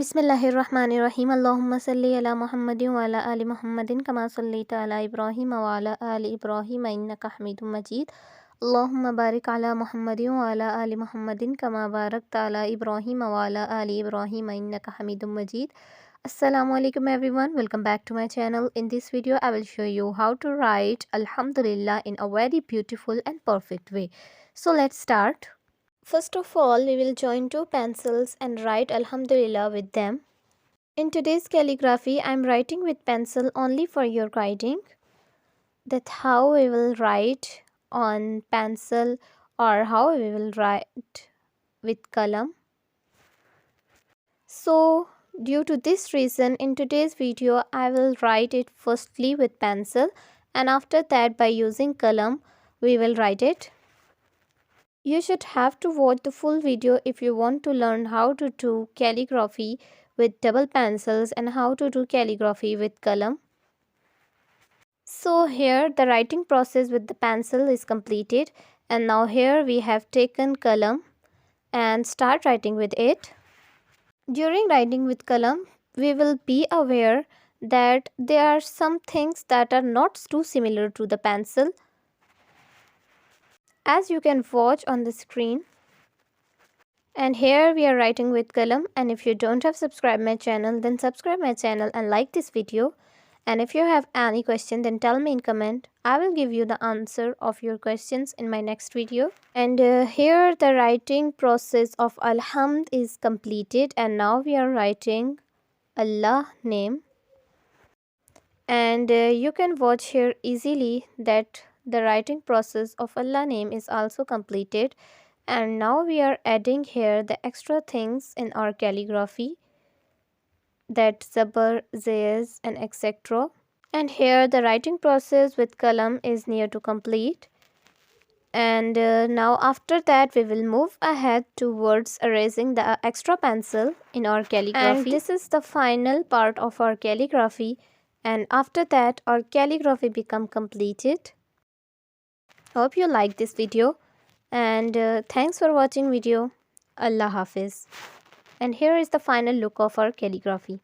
Bismillahirrahmanirrahim. Allahumma salli ala Muhammadin wa ala ali Muhammadin kama sallaita ala Ibrahim wa ala ali Ibrahim innaka Hamidum Majid. Allahumma barik ala Muhammadin wa ala ali Muhammadin kama barakta ala Ibrahim wa ala ali Ibrahim innaka Hamidum Majid. Assalamu alaikum everyone. Welcome back to my channel. In this video I will show you how to write Alhamdulillah in a very beautiful and perfect way. So let's start. First of all, we will join two pencils and write Alhamdulillah with them. In today's calligraphy, I am writing with pencil only for your guiding. That's how we will write on pencil or how we will write with qalam. So, due to this reason, in today's video, I will write it firstly with pencil and after that by using qalam, we will write it. You should have to watch the full video if you want to learn how to do calligraphy with double pencils and how to do calligraphy with qalam. So here the writing process with the pencil is completed and now here we have taken qalam and start writing with it. During writing with qalam, we will be aware that there are some things that are not too similar to the pencil, as you can watch on the screen. And here we are writing with qalam, and if you don't have subscribed my channel, then subscribe my channel and like this video. And if you have any question, then tell me in comment. I will give you the answer of your questions in my next video. And here the writing process of Alhamd is completed and now we are writing Allah name. And you can watch here easily that the writing process of Allah name is also completed. And now we are adding here the extra things in our calligraphy, that zabar, zayas and etc. And here the writing process with qalam is near to complete. And now after that we will move ahead towards erasing the extra pencil in our calligraphy. And this is the final part of our calligraphy, and after that our calligraphy become completed. Hope you like this video. And thanks for watching video. Allah Hafiz. And here is the final look of our calligraphy.